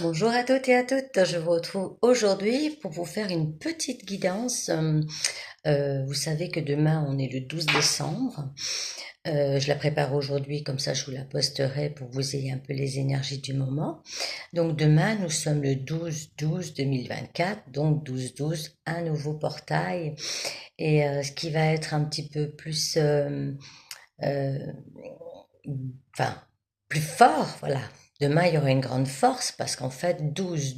Bonjour à toutes et à toutes, je vous retrouve aujourd'hui pour vous faire une petite guidance. Vous savez que demain on est le 12 décembre. Je la prépare aujourd'hui, comme ça je vous la posterai pour que vous ayez un peu les énergies du moment. Donc demain nous sommes le 12-12-2024, donc 12-12, un nouveau portail. Et ce qui va être un petit peu plus... euh, enfin, plus fort, voilà. Demain, il y aura une grande force parce qu'en fait, 12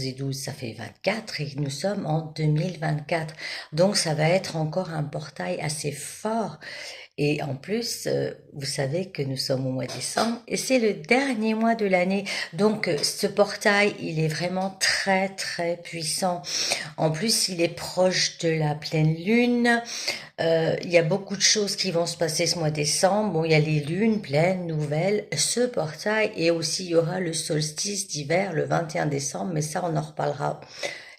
et 12, ça fait 24 et nous sommes en 2024. Donc, ça va être encore un portail assez fort. Et en plus, vous savez que nous sommes au mois de décembre et c'est le dernier mois de l'année. Donc, ce portail, il est vraiment très, très puissant. En plus, il est proche de la pleine lune. Il y a beaucoup de choses qui vont se passer ce mois de décembre. Bon, il y a les lunes pleines, nouvelles, ce portail et aussi il y aura le solstice d'hiver le 21 décembre, mais ça on en reparlera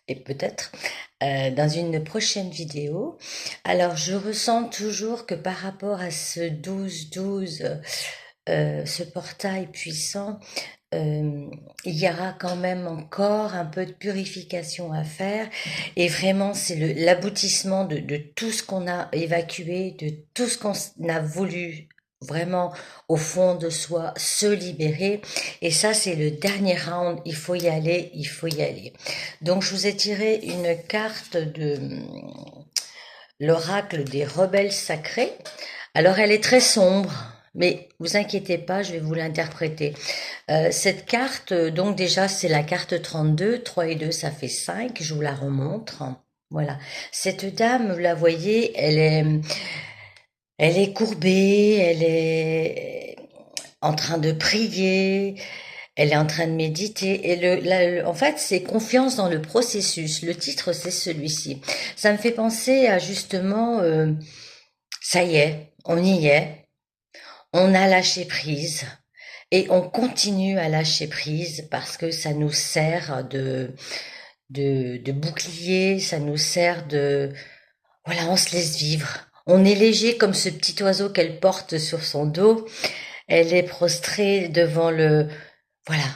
et peut-être dans une prochaine vidéo. Alors je ressens toujours que par rapport à ce 12-12, ce portail puissant, euh, il y aura quand même encore un peu de purification à faire et vraiment c'est l'aboutissement de tout ce qu'on a évacué, de tout ce qu'on a voulu vraiment au fond de soi se libérer et ça c'est le dernier round, il faut y aller, il faut y aller. Donc je vous ai tiré une carte de l'oracle des rebelles sacrés. Alors elle est très sombre, mais vous inquiétez pas, je vais vous l'interpréter. Cette carte, donc déjà, c'est la carte 32. 3 et 2, ça fait 5. Je vous la remontre. Voilà. Cette dame, vous la voyez, elle est courbée, elle est en train de prier, elle est en train de méditer. Et en fait, c'est confiance dans le processus. Le titre, c'est celui-ci. Ça me fait penser à justement, ça y est, on y est, on a lâché prise. Et on continue à lâcher prise parce que ça nous sert de bouclier, ça nous sert voilà, on se laisse vivre. On est léger comme ce petit oiseau qu'elle porte sur son dos. Elle est prostrée devant voilà,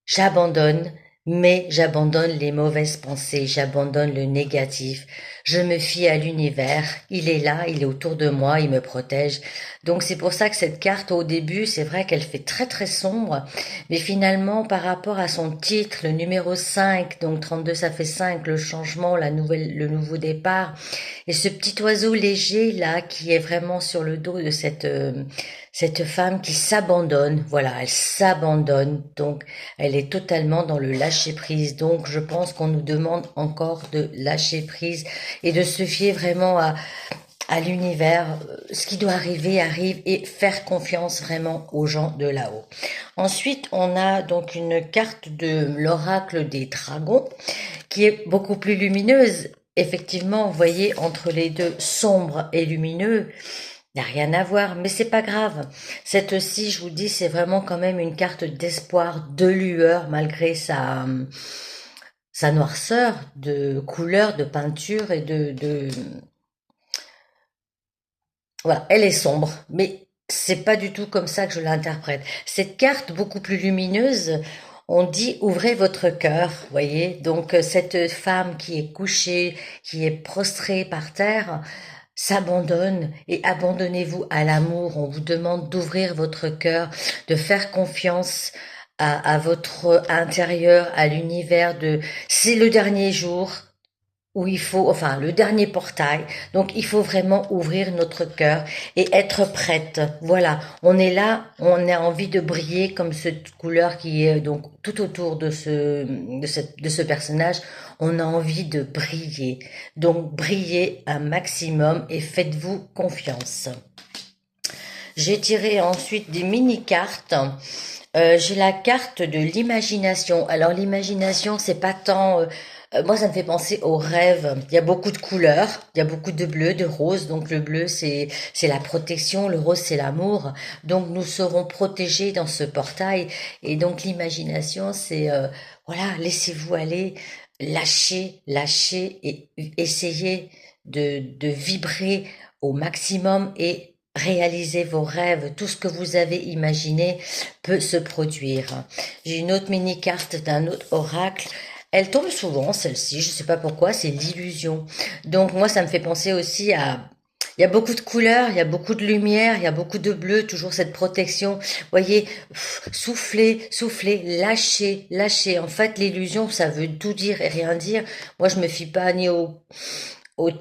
j'abandonne, mais j'abandonne les mauvaises pensées, j'abandonne le négatif. Je me fie à l'univers. Il est là, il est autour de moi, il me protège. Donc c'est pour ça que cette carte, au début, c'est vrai qu'elle fait très très sombre, mais finalement, par rapport à son titre, le numéro 5, donc 32, ça fait 5, le changement, le nouveau départ, et ce petit oiseau léger là, qui est vraiment sur le dos de cette femme qui s'abandonne, voilà, elle s'abandonne, donc elle est totalement dans le lâcher prise. Donc je pense qu'on nous demande encore de lâcher prise et de se fier vraiment à l'univers. Ce qui doit arriver arrive et faire confiance vraiment aux gens de là-haut. Ensuite, on a donc une carte de l'oracle des dragons qui est beaucoup plus lumineuse. Effectivement, vous voyez, entre les deux, sombre et lumineux, il n'y a rien à voir, mais c'est pas grave. Cette-ci, je vous dis, c'est vraiment quand même une carte d'espoir, de lueur, malgré sa noirceur, de couleur, de peinture et voilà, elle est sombre, mais c'est pas du tout comme ça que je l'interprète. Cette carte beaucoup plus lumineuse, on dit ouvrez votre cœur, voyez. Donc cette femme qui est couchée, qui est prostrée par terre, s'abandonne et abandonnez-vous à l'amour. On vous demande d'ouvrir votre cœur, de faire confiance à votre intérieur, à l'univers de c'est le dernier jour où il faut, enfin, le dernier portail. Donc, il faut vraiment ouvrir notre cœur et être prête. Voilà. On est là, on a envie de briller comme cette couleur qui est donc tout autour de ce personnage. On a envie de briller. Donc, brillez un maximum et faites-vous confiance. J'ai tiré ensuite des mini-cartes. J'ai la carte de l'imagination. Alors l'imagination, c'est pas tant... moi, ça me fait penser aux rêves. Il y a beaucoup de couleurs, il y a beaucoup de bleu, de rose. Donc le bleu, c'est la protection, le rose, c'est l'amour. Donc nous serons protégés dans ce portail. Et donc l'imagination, c'est voilà, laissez-vous aller, lâchez, lâchez et essayez de vibrer au maximum et réaliser vos rêves, tout ce que vous avez imaginé peut se produire. J'ai une autre mini-carte d'un autre oracle. Elle tombe souvent, celle-ci, je sais pas pourquoi, c'est l'illusion. Donc moi, ça me fait penser aussi à... Il y a beaucoup de couleurs, il y a beaucoup de lumière, il y a beaucoup de bleu, toujours cette protection. Voyez, souffler, souffler, lâcher, lâcher. En fait, l'illusion, ça veut tout dire et rien dire. Moi, je me fie pas ni au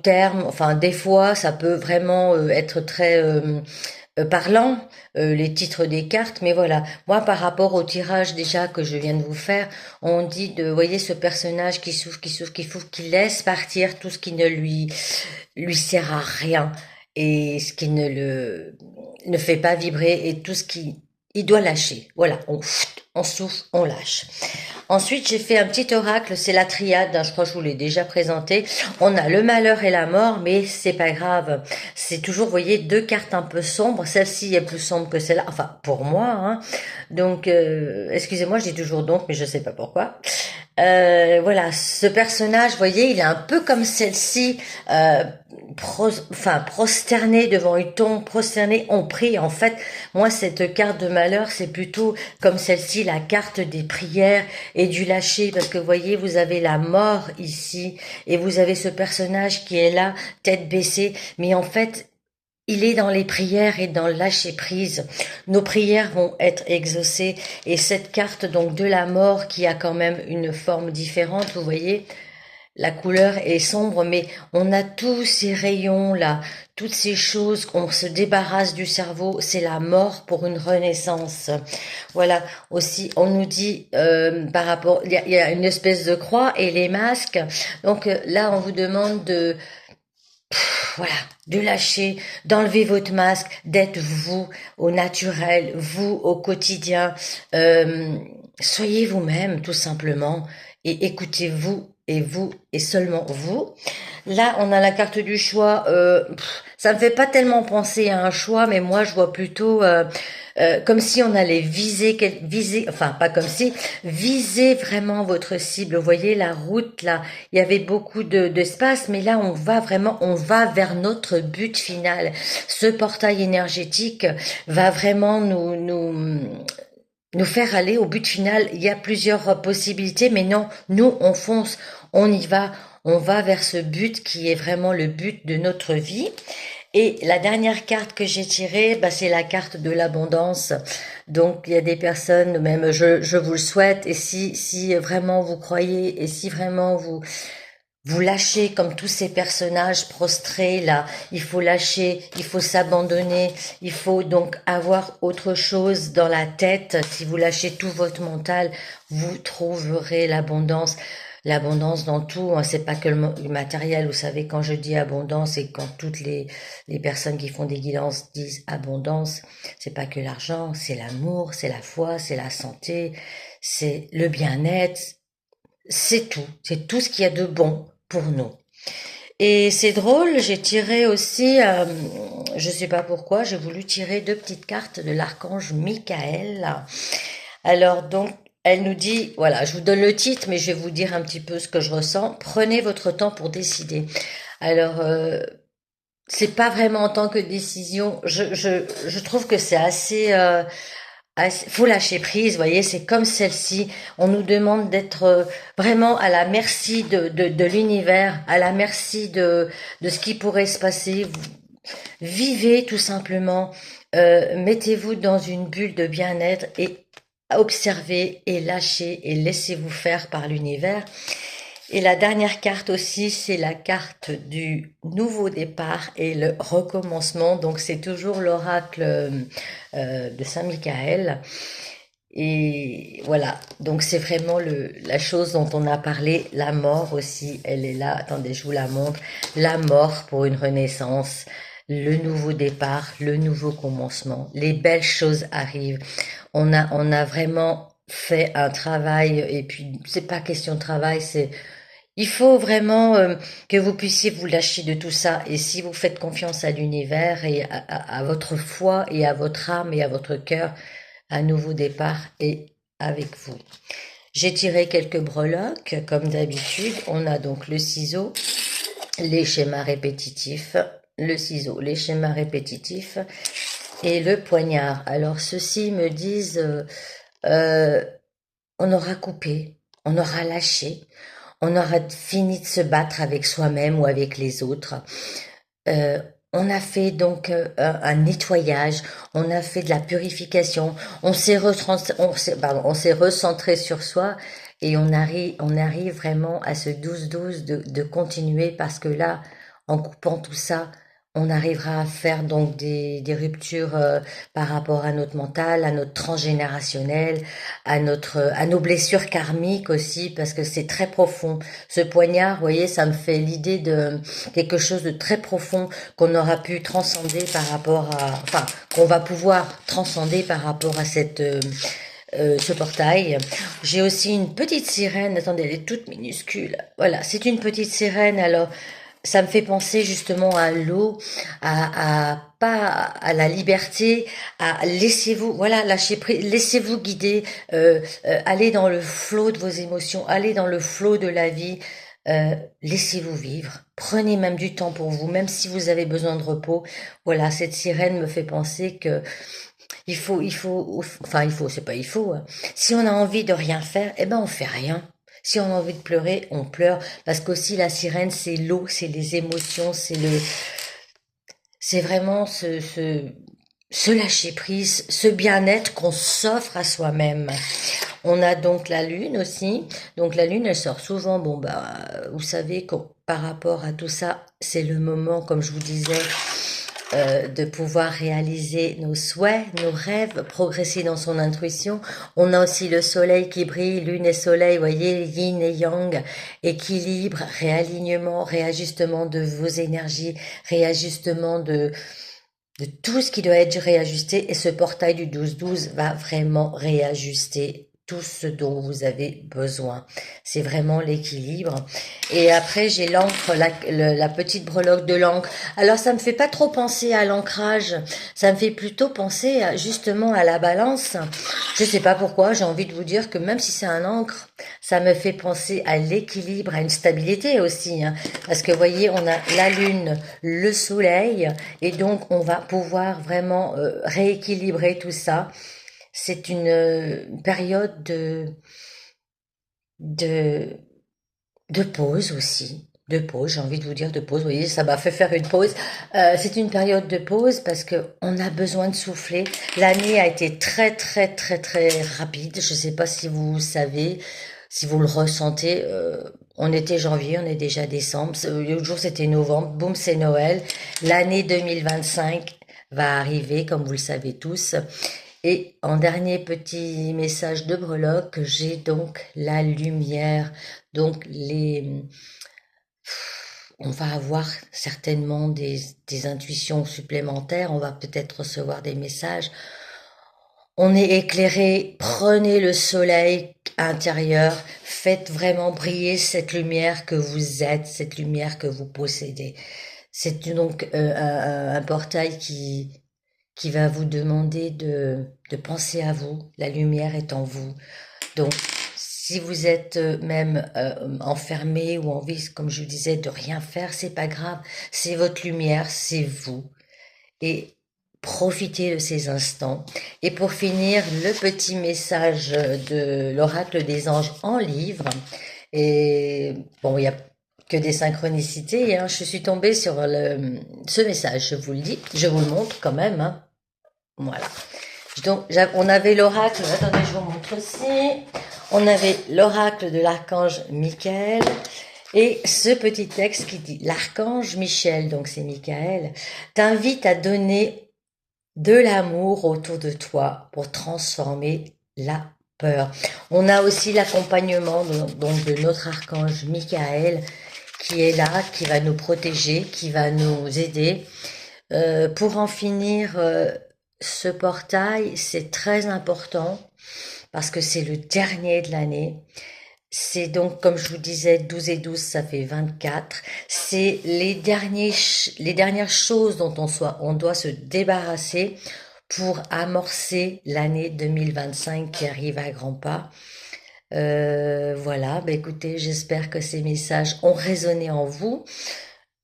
terme. Enfin, des fois, ça peut vraiment être très parlant, les titres des cartes, mais voilà. Moi, par rapport au tirage déjà que je viens de vous faire, on dit de, vous voyez, ce personnage qui souffre, qui souffre, qui souffre, qui laisse partir tout ce qui ne lui sert à rien et ce qui ne fait pas vibrer et tout ce qui, il doit lâcher. Voilà, on souffle, on lâche. Ensuite, j'ai fait un petit oracle, c'est la triade, hein, je crois que je vous l'ai déjà présenté. On a le malheur et la mort, mais c'est pas grave. C'est toujours, vous voyez, deux cartes un peu sombres. Celle-ci est plus sombre que celle-là, enfin, pour moi, hein. Donc, excusez-moi, je dis toujours donc, mais je sais pas pourquoi. Voilà, ce personnage, vous voyez, il est un peu comme celle-ci, prosterné devant une tombe, prosterné, on prie. En fait, moi, cette carte de malheur, c'est plutôt comme celle-ci, la carte des prières et du lâcher, parce que vous voyez, vous avez la mort ici, et vous avez ce personnage qui est là, tête baissée, mais en fait, il est dans les prières et dans le lâcher prise. Nos prières vont être exaucées. Et cette carte donc de la mort qui a quand même une forme différente, vous voyez, la couleur est sombre, mais on a tous ces rayons là, toutes ces choses qu'on se débarrasse du cerveau. C'est la mort pour une renaissance. Voilà. Aussi, on nous dit par rapport, il y a une espèce de croix et les masques. Donc là, on vous demande de voilà, de lâcher, d'enlever votre masque, d'être vous au naturel, vous au quotidien. Euh, Soyez vous-même, tout simplement, et écoutez-vous et vous et seulement vous. Là, on a la carte du choix. Ça me fait pas tellement penser à un choix, mais moi, je vois plutôt comme si on allait viser, enfin pas comme si, viser vraiment votre cible. Vous voyez la route là, il y avait beaucoup d'espace, mais là on va vraiment, on va vers notre but final. Ce portail énergétique va vraiment nous faire aller au but final. Il y a plusieurs possibilités, mais non, nous on fonce, on y va, on va vers ce but qui est vraiment le but de notre vie. Et la dernière carte que j'ai tirée, bah, c'est la carte de l'abondance. Donc il y a des personnes, même je vous le souhaite, et si vraiment vous croyez, et si vraiment vous lâchez comme tous ces personnages prostrés là, il faut lâcher, il faut s'abandonner, il faut donc avoir autre chose dans la tête. Si vous lâchez tout votre mental, vous trouverez l'abondance. L'abondance dans tout, hein, c'est pas que le matériel. Vous savez, quand je dis abondance et quand toutes les personnes qui font des guidances disent abondance, c'est pas que l'argent, c'est l'amour, c'est la foi, c'est la santé, c'est le bien-être, c'est tout ce qu'il y a de bon pour nous. Et c'est drôle, j'ai tiré aussi, je sais pas pourquoi, j'ai voulu tirer deux petites cartes de l'archange Michael. Alors donc, elle nous dit, voilà, je vous donne le titre, mais je vais vous dire un petit peu ce que je ressens. Prenez votre temps pour décider. Alors, c'est pas vraiment en tant que décision. Je trouve que c'est assez, faut lâcher prise. Vous voyez, c'est comme celle-ci. On nous demande d'être vraiment à la merci de l'univers, à la merci de ce qui pourrait se passer. Vivez tout simplement. Mettez-vous dans une bulle de bien-être et observez et lâchez et laissez-vous faire par l'univers. Et la dernière carte aussi, c'est la carte du nouveau départ et le recommencement. Donc c'est toujours l'oracle de Saint-Michael. Et voilà, donc c'est vraiment la chose dont on a parlé, la mort aussi, elle est là. Attendez, je vous la montre. La mort pour une renaissance, le nouveau départ, le nouveau commencement. Les belles choses arrivent. On a vraiment fait un travail, et puis c'est pas question de travail, c'est il faut vraiment que vous puissiez vous lâcher de tout ça. Et si vous faites confiance à l'univers et à votre foi et à votre âme et à votre cœur, un nouveau départ est avec vous. J'ai tiré quelques breloques, comme d'habitude. On a donc le ciseau, les schémas répétitifs, le ciseau, les schémas répétitifs et le poignard. Alors ceux-ci me disent, euh, on aura coupé, on aura lâché, on aura fini de se battre avec soi-même ou avec les autres. Euh, on a fait donc un nettoyage, on a fait de la purification, on s'est recentré sur soi et on arrive vraiment à ce 12-12 de continuer parce que là, en coupant tout ça, on arrivera à faire donc des ruptures par rapport à notre mental, à notre transgénérationnel, à nos blessures karmiques aussi parce que c'est très profond. Ce poignard, vous voyez, ça me fait l'idée de quelque chose de très profond qu'on aura pu transcender par rapport à, enfin, qu'on va pouvoir transcender par rapport à ce portail. J'ai aussi une petite sirène. Attendez, elle est toute minuscule. Voilà, c'est une petite sirène. Alors, ça me fait penser justement à l'eau, pas à la liberté, à laissez-vous, voilà, lâcher prise, laissez-vous guider, allez dans le flot de vos émotions, allez dans le flot de la vie, laissez-vous vivre. Prenez même du temps pour vous, même si vous avez besoin de repos. Voilà, cette sirène me fait penser que c'est pas il faut, hein. Si on a envie de rien faire, eh ben on fait rien. Si on a envie de pleurer, on pleure. Parce qu'aussi la sirène, c'est l'eau, c'est les émotions, c'est vraiment ce lâcher prise, ce bien-être qu'on s'offre à soi-même. On a donc la lune aussi. Donc la lune, elle sort souvent. Bon bah, vous savez que par rapport à tout ça, c'est le moment, comme je vous disais, de pouvoir réaliser nos souhaits, nos rêves, progresser dans son intuition. On a aussi le soleil qui brille, lune et soleil, vous voyez, yin et yang, équilibre, réalignement, réajustement de vos énergies, réajustement de tout ce qui doit être réajusté. Et ce portail du 12-12 va vraiment réajuster tout ce dont vous avez besoin. C'est vraiment l'équilibre. Et après, j'ai l'encre, la petite breloque de l'encre. Alors, ça me fait pas trop penser à l'ancrage. Ça me fait plutôt penser justement à la balance. Je sais pas pourquoi. J'ai envie de vous dire que même si c'est un encre, ça me fait penser à l'équilibre, à une stabilité aussi, hein. Parce que, vous voyez, on a la lune, le soleil, et donc on va pouvoir vraiment rééquilibrer tout ça. C'est une période de, de pause aussi. De pause, j'ai envie de vous dire de pause. Vous voyez, ça m'a fait faire une pause. C'est une période de pause parce que on a besoin de souffler. L'année a été très, très, très, très rapide. Je ne sais pas si vous savez, si vous le ressentez. On était janvier, on est déjà décembre. L'autre jour, c'était novembre. Boum, c'est Noël. L'année 2025 va arriver, comme vous le savez tous. Et en dernier petit message de breloque, j'ai donc la lumière. Donc on va avoir certainement des intuitions supplémentaires. On va peut-être recevoir des messages. On est éclairé. Prenez le soleil intérieur. Faites vraiment briller cette lumière que vous êtes, cette lumière que vous possédez. C'est donc un portail qui va vous demander de penser à vous. La lumière est en vous. Donc, si vous êtes même enfermé ou envie, comme je vous disais, de rien faire, c'est pas grave. C'est votre lumière, c'est vous. Et profitez de ces instants. Et pour finir, le petit message de l'oracle des anges en livre. Et bon, il y a que des synchronicités, hein. Je suis tombée sur ce message, je vous le dis, je vous le montre quand même, hein. Voilà. Donc, on avait l'oracle, attendez, je vous montre aussi. On avait l'oracle de l'archange Michael et ce petit texte qui dit l'archange Michel, donc c'est Michael, t'invite à donner de l'amour autour de toi pour transformer la peur. On a aussi l'accompagnement donc de notre archange Michael qui est là, qui va nous protéger, qui va nous aider. Pour en finir, ce portail, c'est très important parce que c'est le dernier de l'année. C'est donc, comme je vous disais, 12 et 12, ça fait 24. C'est les dernières choses dont on doit se débarrasser pour amorcer l'année 2025 qui arrive à grands pas. Voilà, bah écoutez, j'espère que ces messages ont résonné en vous.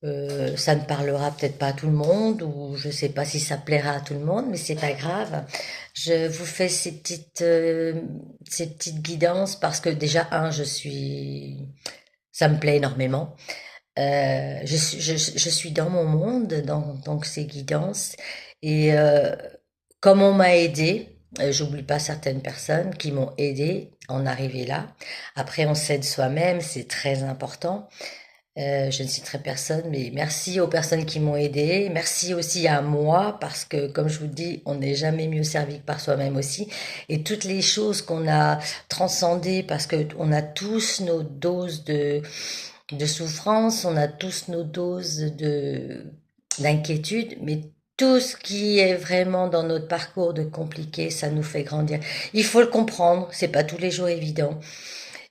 Ça ne parlera peut-être pas à tout le monde, ou je sais pas si ça plaira à tout le monde, mais c'est pas grave. Je vous fais ces petites guidances parce que déjà, ça me plaît énormément. Je suis dans mon monde, donc ces guidances. Et comme on m'a aidé, j'oublie pas certaines personnes qui m'ont aidé à en arriver là. Après, on s'aide soi-même, c'est très important. Je ne citerai personne, mais merci aux personnes qui m'ont aidé. Merci aussi à moi, parce que, comme je vous dis, on n'est jamais mieux servi que par soi-même aussi. Et toutes les choses qu'on a transcendées, parce que on a tous nos doses de souffrance, on a tous nos doses d'inquiétude, mais tout ce qui est vraiment dans notre parcours de compliqué, ça nous fait grandir. Il faut le comprendre, c'est pas tous les jours évident.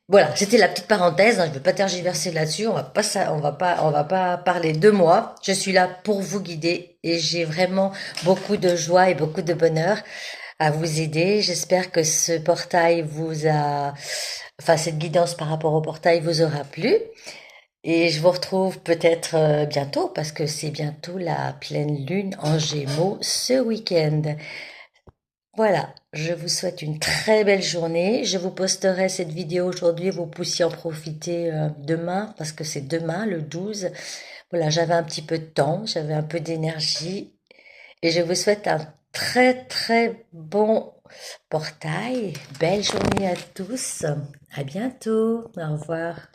Voilà, c'était la petite parenthèse, hein, je ne veux pas tergiverser là-dessus, on va pas parler de moi. Je suis là pour vous guider et j'ai vraiment beaucoup de joie et beaucoup de bonheur à vous aider. J'espère que ce portail enfin cette guidance par rapport au portail vous aura plu. Et je vous retrouve peut-être bientôt parce que c'est bientôt la pleine lune en Gémeaux ce week-end. Voilà, je vous souhaite une très belle journée. Je vous posterai cette vidéo aujourd'hui, vous puissiez en profiter demain, parce que c'est demain, le 12. Voilà, j'avais un petit peu de temps, j'avais un peu d'énergie, et je vous souhaite un très très bon portail. Belle journée à tous. À bientôt. Au revoir.